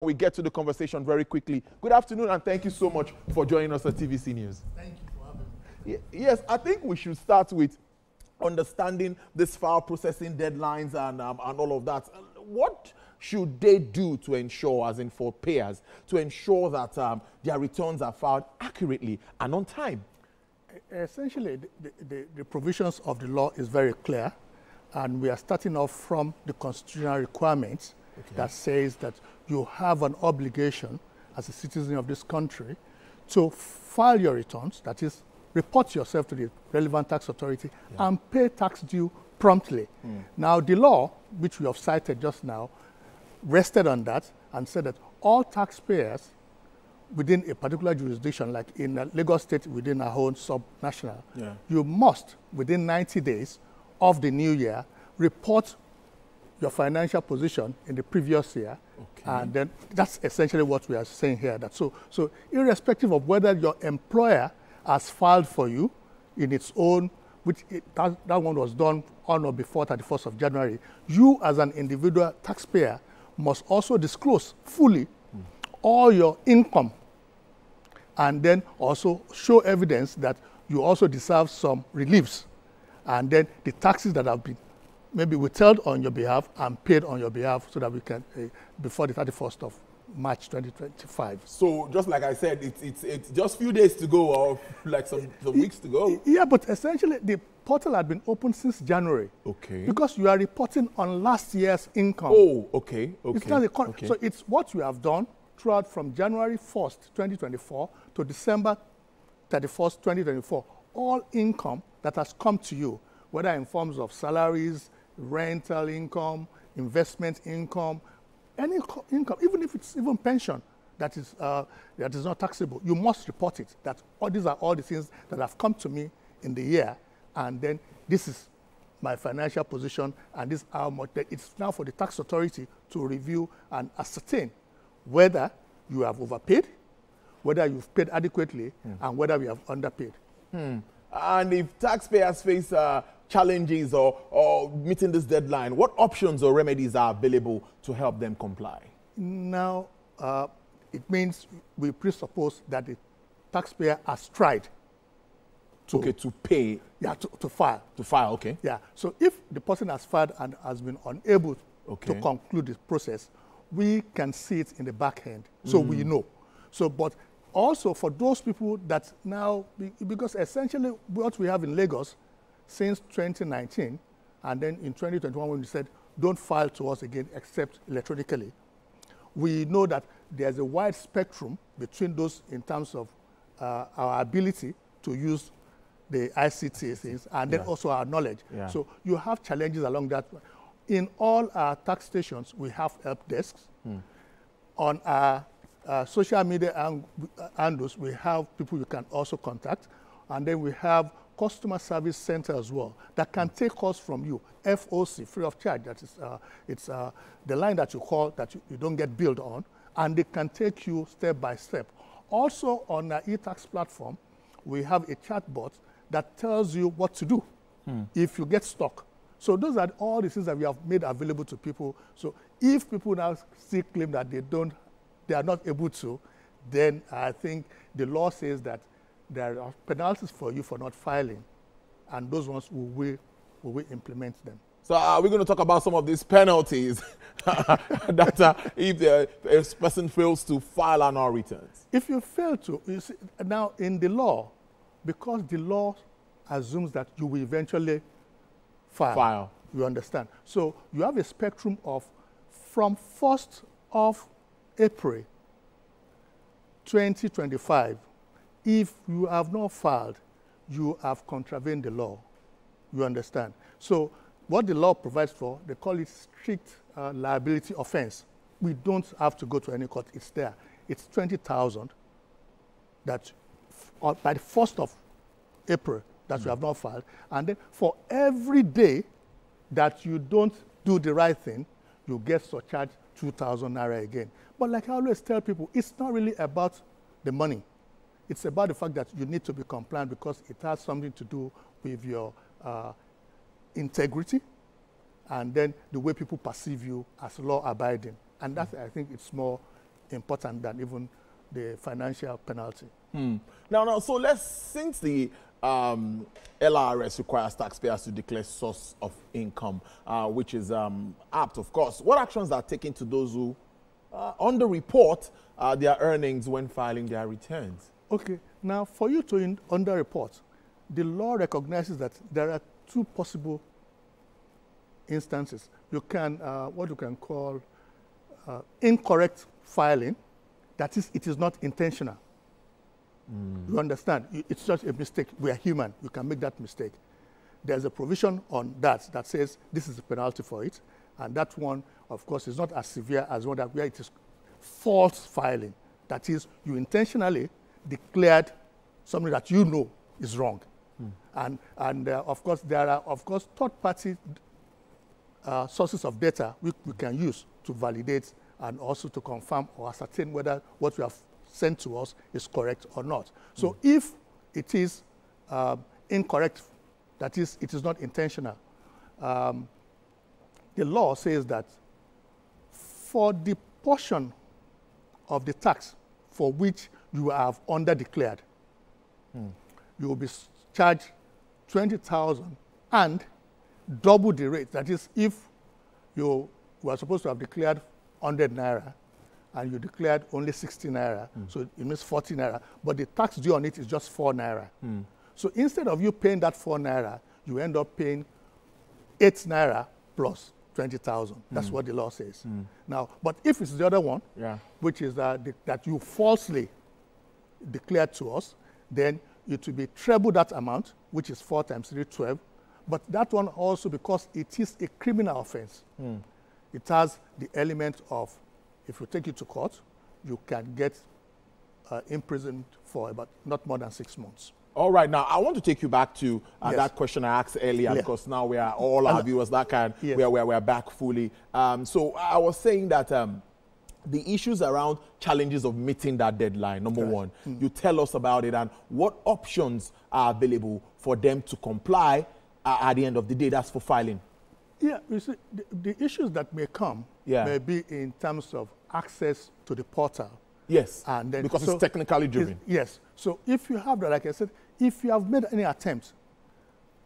We get to the conversation very quickly. Good afternoon, and thank you so much for joining us at TVC News. Thank you for having me. Yes, I think we should start with understanding this file processing deadlines and all of that. What should they do to ensure, as in for payers, to ensure that their returns are filed accurately and on time? Essentially, the provisions of the law is very clear, and we are starting off from the constitutional requirements that says that you have an obligation as a citizen of this country to file your returns, that is, report yourself to the relevant tax authority and pay tax due promptly. Now, the law, which we have cited just now, rested on that and said that all taxpayers within a particular jurisdiction, like in Lagos State within our own sub-national, you must, within 90 days of the new year, report your financial position in the previous year, and then that's essentially what we are saying here. That so irrespective of whether your employer has filed for you in its own, that one was done on or before 31st of January, you as an individual taxpayer must also disclose fully all your income, and then also show evidence that you also deserve some reliefs, and then the taxes that have been maybe withheld on your behalf and paid on your behalf, so that we can, before the 31st of March 2025. So just like I said, it's just a few days to go, or like some weeks to go. Yeah, but essentially the portal had been open since January. Okay. Because you are reporting on last year's income. Oh, okay. It's not so it's what you have done throughout from January 1st, 2024 to December 31st, 2024. All income that has come to you, whether in forms of salaries, rental income, investment income, any income, even if it's even pension that is not taxable, you must report it. That these are all the things that have come to me in the year, and then this is my financial position, and this is how much. It's now for the tax authority to review and ascertain whether you have overpaid, whether you've paid adequately, and whether we have underpaid. And if taxpayers face challenges or meeting this deadline, what options or remedies are available to help them comply? Now, it means we presuppose that the taxpayer has tried to pay. Yeah, to file. To file, okay. Yeah, so if the person has filed and has been unable to conclude the process, we can see it in the back end, so we know. So, but also for those people that now, because essentially what we have in Lagos since 2019, and then in 2021 when we said don't file to us again except electronically, we know that there's a wide spectrum between those in terms of our ability to use the ICT things, and then also our knowledge. So you have challenges along that. In all our tax stations, we have help desks. On our social media handles, we have people you can also contact, and then we have customer service center as well that can take calls from you, FOC, free of charge. That is, it's the line that you call that you don't get billed on, and they can take you step by step. Also on our e-tax platform, we have a chatbot that tells you what to do if you get stuck. So those are all the things that we have made available to people. So if people now still claim that they are not able to, then I think the law says that there are penalties for you for not filing, and those ones we implement them. So we're going to talk about some of these penalties that if a person fails to file annual returns. If you fail to, you see, now in the law, because the law assumes that you will eventually file. You understand? So you have a spectrum of from 1st of April 2025, if you have not filed, you have contravened the law. You understand? So what the law provides for, they call it strict liability offense. We don't have to go to any court. It's there. It's 20,000 that by the 1st of April that you have not filed. And then for every day that you don't do the right thing, you get surcharged 2,000 naira again. But like I always tell people, it's not really about the money. It's about the fact that you need to be compliant, because it has something to do with your integrity, and then the way people perceive you as law-abiding. And that, I think, it's more important than even the financial penalty. Now, so since the LIRS requires taxpayers to declare source of income, which is apt, of course, what actions are taken to those who underreport their earnings when filing their returns? Okay, now for you to underreport, the law recognizes that there are two possible instances. You can, what you can call incorrect filing, that is, it is not intentional. You understand? It's just a mistake. We are human. You can make that mistake. There's a provision on that says this is a penalty for it. And that one, of course, is not as severe as one where it is false filing. That is, you intentionally declared something that you know is wrong. And of course, there are, third-party sources of data we can use to validate and also to confirm or ascertain whether what we have sent to us is correct or not. So if it is incorrect, that is, it is not intentional, the law says that for the portion of the tax for which you have under-declared, you will be charged 20,000 and double the rate. That is, if you were supposed to have declared 100 naira and you declared only 60 naira, so it means 40 naira, but the tax due on it is just 4 naira. So instead of you paying that 4 naira, you end up paying 8 naira plus 20,000. That's what the law says. Now, but if it's the other one, which is that you falsely declared to us, then it will be treble that amount, which is 4 times 3, 12. But that one also, because it is a criminal offense, it has the element of, if you take it to court, you can get imprisoned for about not more than 6 months. All right, now I want to take you back to that question I asked earlier, because now we are all our viewers that can, we're back fully. So I was saying that the issues around challenges of meeting that deadline, number one, you tell us about it and what options are available for them to comply at the end of the day. That's for filing. Yeah, you see, the issues that may come may be in terms of access to the portal. Yes, and then, because it's technically driven. Yes. So if you have that, like I said, if you have made any attempt,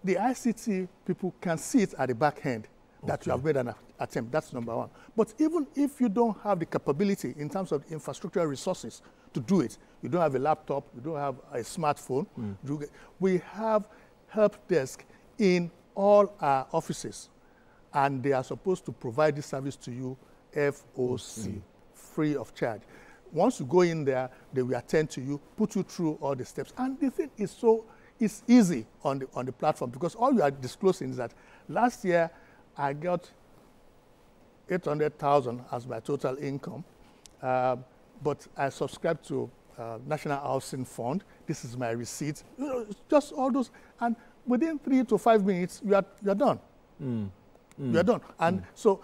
the ICT people can see it at the back end that you have made an attempt. That's number one. But even if you don't have the capability in terms of infrastructural resources to do it, you don't have a laptop, you don't have a smartphone, we have help desk in all our offices, and they are supposed to provide this service to you FOC, free of charge. Once you go in there, they will attend to you, put you through all the steps. And the thing is it's easy on the platform, because all you are disclosing is that last year I got 800,000 as my total income, but I subscribed to National Housing Fund. This is my receipt. You know, just all those, and within 3 to 5 minutes, you are done. You are done. And so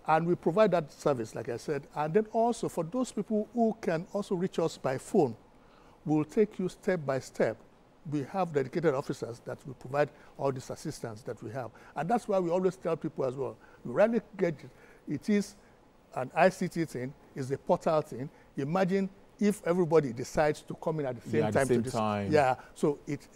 and we provide that service, like I said. And then also for those people who can also reach us by phone, we'll take you step by step. We have dedicated officers that will provide all this assistance that we have. And that's why we always tell people as well, we rarely get it. It is an ICT thing, it's a portal thing. Imagine if everybody decides to come in at the same time. So it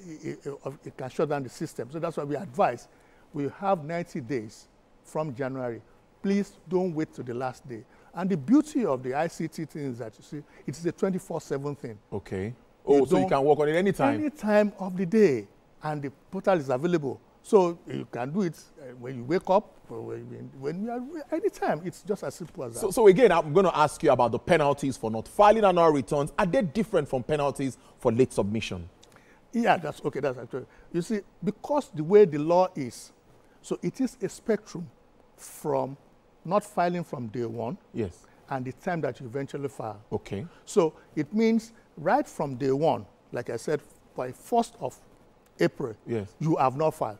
can shut down the system. So that's why we advise, we have 90 days from January. Please don't wait till the last day. And the beauty of the ICT thing is that, you see, it's a 24/7 thing. Okay. Oh, so you can work on it anytime? Any time of the day. And the portal is available. So you can do it when you wake up, or when you are, anytime. It's just as simple as that. So again, I'm going to ask you about the penalties for not filing annual returns. Are they different from penalties for late submission? Yeah, that's okay. That's actually, you see, because the way the law is, so it is a spectrum from not filing from day one, and the time that you eventually file. Okay. So it means right from day one, like I said, by 1st of April, you have not filed.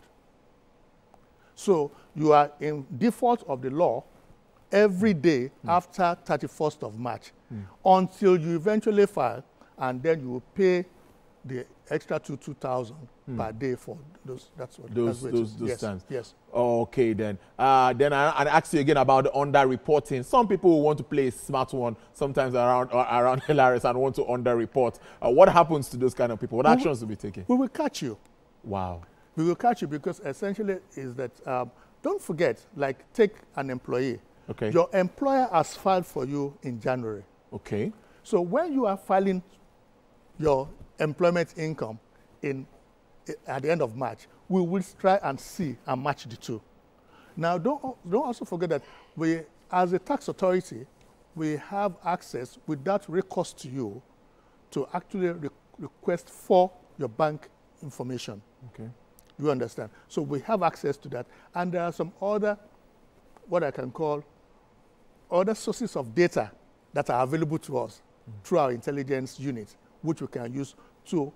So you are in default of the law every day after 31st of March until you eventually file, and then you will pay the extra 2,000 per day for those. That's what those yes, times. Yes. Okay, then. Then I ask you again about the under-reporting. Some people want to play a smart one sometimes around LIRS and want to under-report. What happens to those kind of people? What actions will be taken? We will catch you. Wow. We will catch you because essentially is that don't forget, like take an employee. Okay. Your employer has filed for you in January. Okay. So when you are filing your employment income at the end of March, we will try and see and match the two. Now, don't also forget that we, as a tax authority, we have access without recourse to you to actually request for your bank information. Okay. You understand? So we have access to that. And there are some other, what I can call, other sources of data that are available to us through our intelligence unit, which we can use to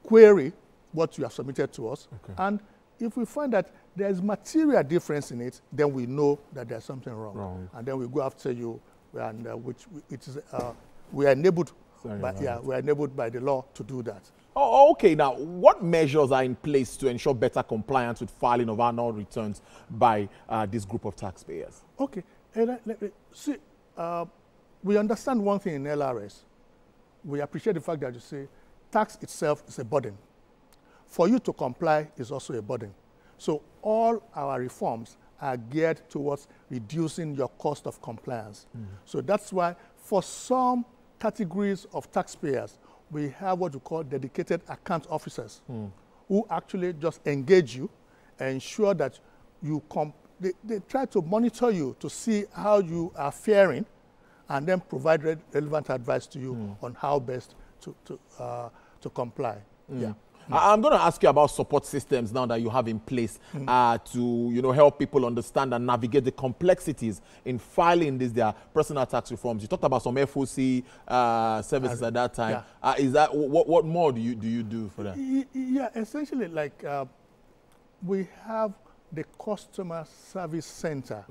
query what you have submitted to us. Okay. And if we find that there is material difference in it, then we know that there's something wrong. And then we go after you, and we are enabled we are enabled by the law to do that. Oh, okay. Now, what measures are in place to ensure better compliance with filing of annual returns by this group of taxpayers? Okay. See, we understand one thing in LRS. We appreciate the fact that you say tax itself is a burden. For you to comply is also a burden. So all our reforms are geared towards reducing your cost of compliance. So that's why for some categories of taxpayers, we have what we call dedicated account officers who actually just engage you and ensure that you they try to monitor you to see how you are faring and then provide relevant advice to you on how best to comply. Yeah. I'm going to ask you about support systems now that you have in place to help people understand and navigate the complexities in filing their personal tax reforms. You talked about some FOC services at that time. Yeah. Is that what more do you do for that? Yeah, essentially, like we have the customer service center,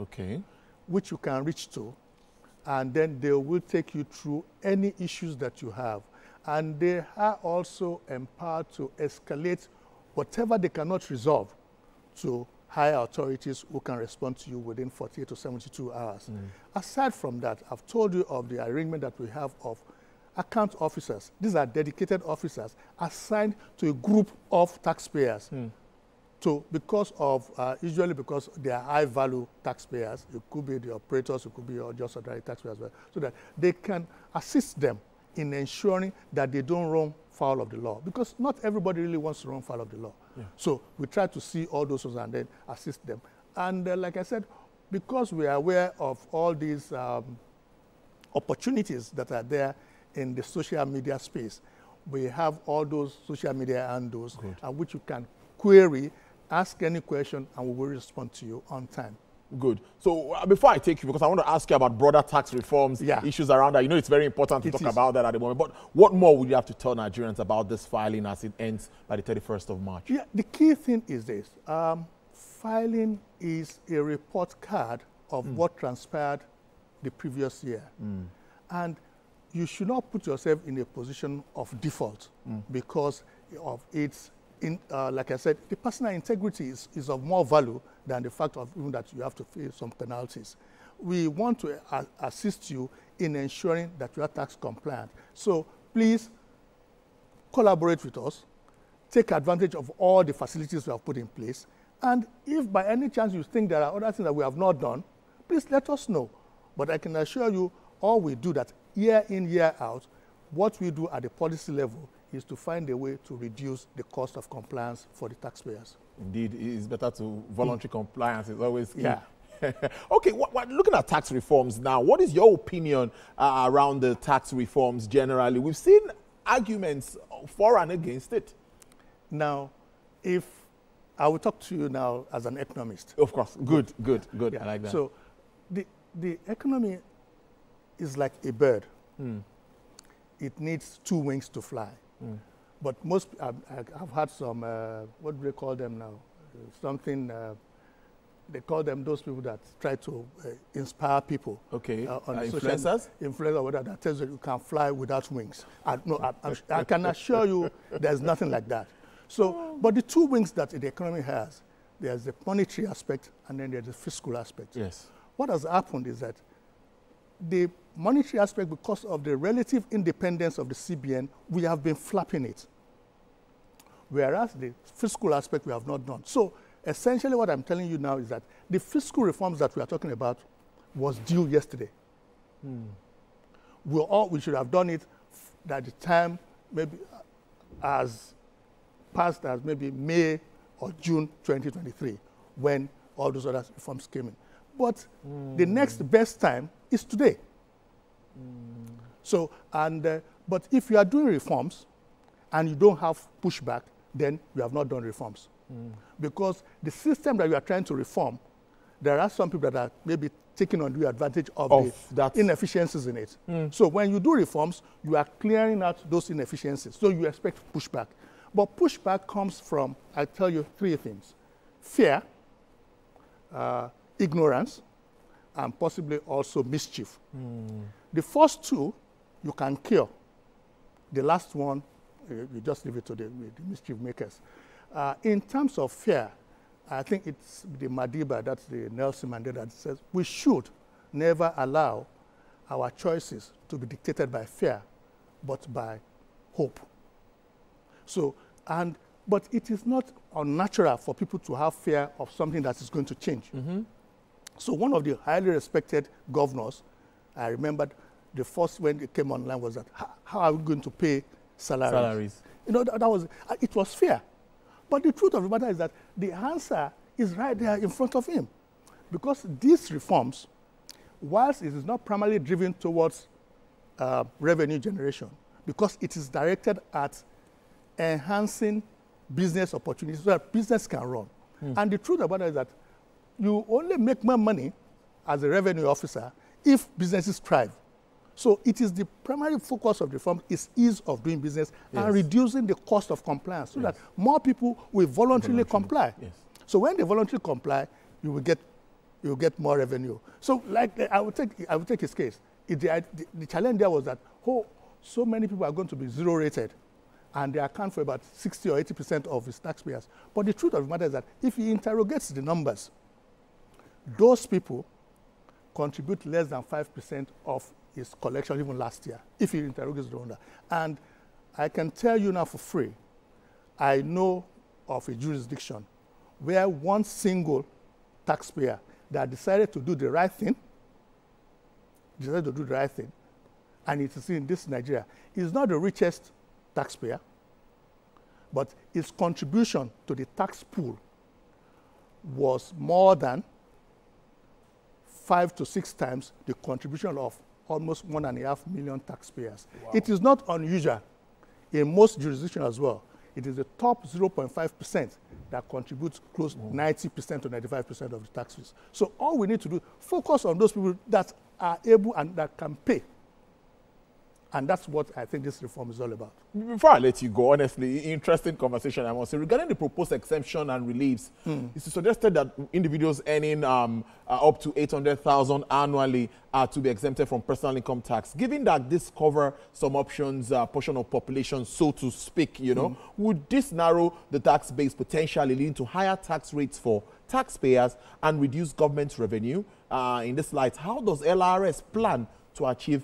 which you can reach to, and then they will take you through any issues that you have. And they are also empowered to escalate whatever they cannot resolve to higher authorities who can respond to you within 48 to 72 hours. Aside from that, I've told you of the arrangement that we have of account officers. These are dedicated officers assigned to a group of taxpayers. Usually because they are high-value taxpayers. It could be the operators, it could be just ordinary taxpayers as well, so that they can assist them in ensuring that they don't run foul of the law. Because not everybody really wants to run foul of the law. Yeah. So we try to see all those and then assist them. And like I said, because we are aware of all these opportunities that are there in the social media space, we have all those social media handles which you can query, ask any question, and we will respond to you on time. Good. So before I take you, because I want to ask you about broader tax reforms, issues around that. You know, it's very important to talk about that at the moment. But what more would you have to tell Nigerians about this filing as it ends by the 31st of March? Yeah, the key thing is this. Filing is a report card of what transpired the previous year. And you should not put yourself in a position of default because of its like I said, the personal integrity is of more value than the fact of even that you have to pay some penalties. We want to assist you in ensuring that you are tax compliant. So please collaborate with us, take advantage of all the facilities we have put in place, and if by any chance you think there are other things that we have not done, please let us know. But I can assure you, all we do that year in, year out, what we do at the policy level is to find a way to reduce the cost of compliance for the taxpayers. Indeed, it's better to voluntary compliance is always key. Yeah. Okay, looking at tax reforms now, what is your opinion around the tax reforms generally? We've seen arguments for and against it. Now, if I will talk to you now as an economist. Of course, good. Yeah. I like that. So the economy is like a bird. It needs two wings to fly. But I've had some, what do they call them now? Something they call them those people that try to inspire people. Okay, on influencers? Influencer, whether that tells you you can fly without wings. I can assure you there's nothing like that. So, but the two wings that the economy has, there's the monetary aspect and then there's the fiscal aspect. Yes. What has happened is that the monetary aspect, because of the relative independence of the CBN, we have been flapping it. Whereas the fiscal aspect we have not done. So essentially what I'm telling you now is that the fiscal reforms that we are talking about was due yesterday. We should have done it at the time, maybe as past as maybe May or June 2023, when all those other reforms came in. But the next best time is today. So, but if you are doing reforms and you don't have pushback, then you have not done reforms. Because the system that you are trying to reform, there are some people that are maybe taking undue advantage of the inefficiencies in it. So when you do reforms, you are clearing out those inefficiencies. So you expect pushback. But pushback comes from, I tell you, three things: fear, ignorance, and possibly also mischief. The first two, you can cure. The last one, you just leave it to the mischief makers. In terms of fear, I think it's the Madiba, that's the Nelson Mandela, that says we should never allow our choices to be dictated by fear, but by hope. So, but it is not unnatural for people to have fear of something that is going to change. So one of the highly respected governors, I remembered the first when it came online was that, how are we going to pay salaries? You know, it was fear. But the truth of the matter is that the answer is right there in front of him. Because these reforms, whilst it is not primarily driven towards revenue generation, because it is directed at enhancing business opportunities so that business can run. And the truth about it is that you only make more money as a revenue officer if businesses thrive. So it is the primary focus of the reform is ease of doing business and reducing the cost of compliance so that more people will voluntarily comply. So when they voluntarily comply, you will get more revenue. So like I would take his case. The challenge there was that so many people are going to be zero rated, and they account for about 60 or 80% of his taxpayers. But the truth of the matter is that if he interrogates the numbers, those people contribute less than 5% of his collection even last year, if he interrogates the owner. And I can tell you now for free, I know of a jurisdiction where one single taxpayer that decided to do the right thing, and it is in this Nigeria, is not the richest taxpayer, but his contribution to the tax pool was more than 5 to 6 times the contribution of almost 1.5 million taxpayers. Wow. It is not unusual in most jurisdictions as well. It is the top 0.5% that contributes close to 90% to 95% of the tax fees. So all we need to do, focus on those people that are able and that can pay. And that's what I think this reform is all about. Before I let you go, honestly, interesting conversation, I must say. Regarding the proposed exemption and reliefs, it's suggested that individuals earning up to 800,000 annually are to be exempted from personal income tax. Given that this covers some options, portion of population, so to speak, you know, would this narrow the tax base, potentially leading to higher tax rates for taxpayers and reduce government revenue? In this light, how does LIRS plan to achieve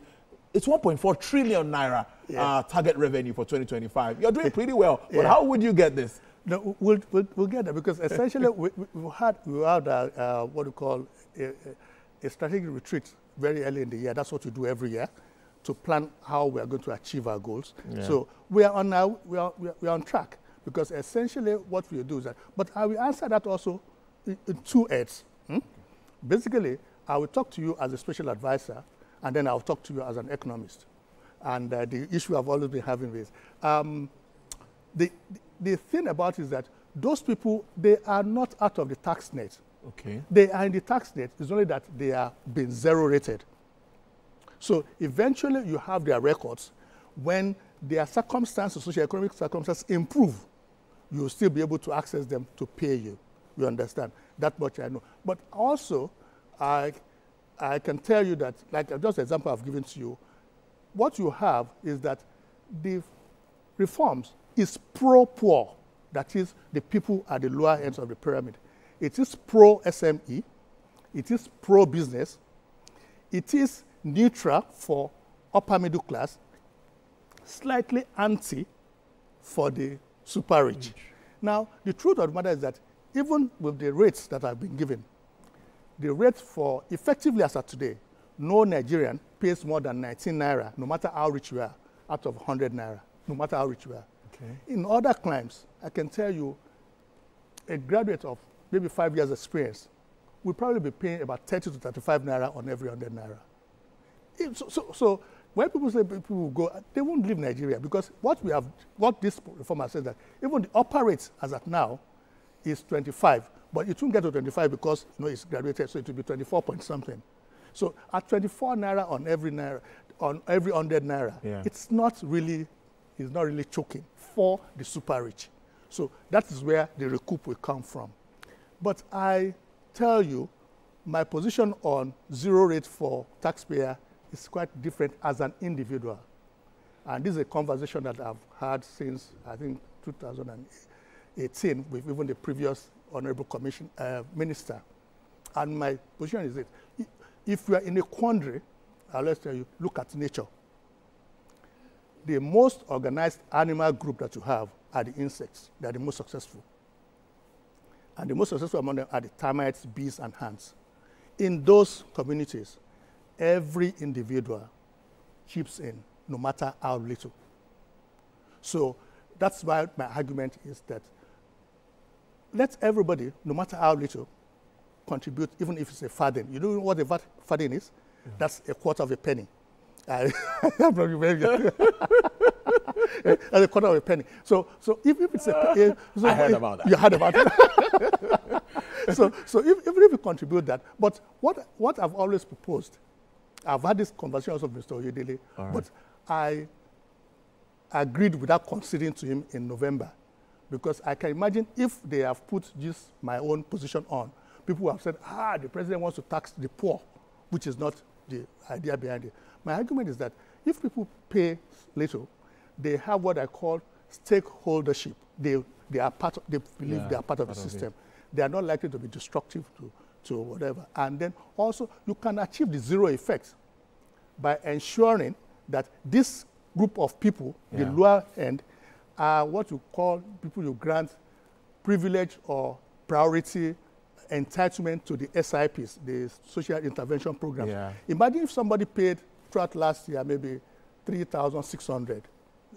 it's 1.4 trillion naira target revenue for 2025. You're doing pretty well, but how would you get this? No, we'll get there because essentially we had what we call a strategic retreat very early in the year. That's what we do every year to plan how we are going to achieve our goals. So we are on track because essentially what we do is that. But I will answer that also in two heads. Basically, I will talk to you as a special advisor, and then I'll talk to you as an economist. And the issue I've always been having is, the thing about it is that those people, they are not out of the tax net. Okay. They are in the tax net. It's only that they are being zero rated. So eventually you have their records. When their circumstances, socioeconomic circumstances improve, you will still be able to access them to pay you. You understand? That much I know. But also, I can tell you that, like just an example I've given to you, what you have is that the reforms is pro-poor. That is, the people at the lower ends of the pyramid. It is pro-SME. It is pro-business. It is neutral for upper middle class, slightly anti for the super rich. Now, the truth of the matter is that even with the rates that have been given, the rate for, effectively as of today, no Nigerian pays more than 19 naira, no matter how rich you are, out of 100 naira, no matter how rich you are. Okay. In other climes, I can tell you, a graduate of maybe 5 years experience will probably be paying about 30 to 35 naira on every 100 naira. So when people say people will go, they won't leave Nigeria, because what this reform has said that even the upper rates as at now is 25, but it won't get to 25 because it's graduated, so it will be 24 point something. So at 24 naira on every 100 naira, it's not really choking for the super rich. So that is where the recoup will come from. But I tell you, my position on zero rate for taxpayer is quite different as an individual. And this is a conversation that I've had since, I think, 2018 with even the previous Honorable Minister. And my position is that if you are in a quandary, let's tell you, look at nature. The most organized animal group that you have are the insects. They are the most successful. And the most successful among them are the termites, bees, and ants. In those communities, every individual chips in, no matter how little. So that's why my argument is that let everybody, no matter how little, contribute, even if it's a farthing. You know what a farthing is? Yeah. That's a quarter of a penny. That's a quarter of a penny. So if it's a I heard about that. You heard about it. so even if you contribute that, but what I've always proposed, I've had this conversation also with Mr. Oyedele, but I agreed without conceding to him in November, because I can imagine if they have put just my own position on, people have said, the president wants to tax the poor, which is not the idea behind it. My argument is that if people pay little, they have what I call stakeholdership. They believe they are part of the system. They are not likely to be destructive to whatever. And then also you can achieve the zero effect by ensuring that this group of people, the lower end, are what you call people you grant privilege or priority entitlement to the SIPs, the social intervention programs. Yeah. Imagine if somebody paid throughout last year maybe 3,600,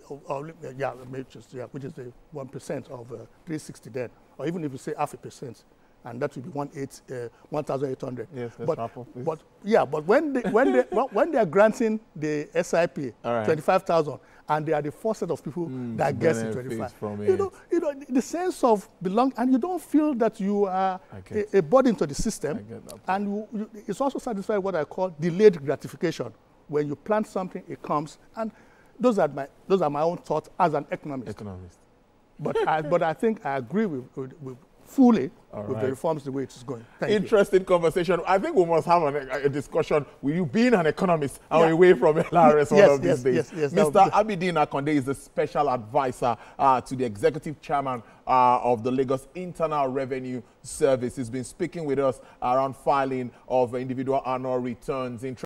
which is the 1% of 360 then, or even if you say 0.5%, and that would be 1,800. Yes, but when they are granting the SIP 25,000, and they are the first set of people that gets it 25. The sense of belonging, and you don't feel that you are a burden to the system, and it's also satisfied what I call delayed gratification. When you plant something, it comes, and those are my own thoughts as an economist. But I think I agree with fully with the reforms the way it is going. Interesting conversation. I think we must have a discussion with you being an economist and away from LIRS one of these days. Mr. Abidin Akonde is the special advisor to the executive chairman of the Lagos Internal Revenue Service. He's been speaking with us around filing of individual annual returns.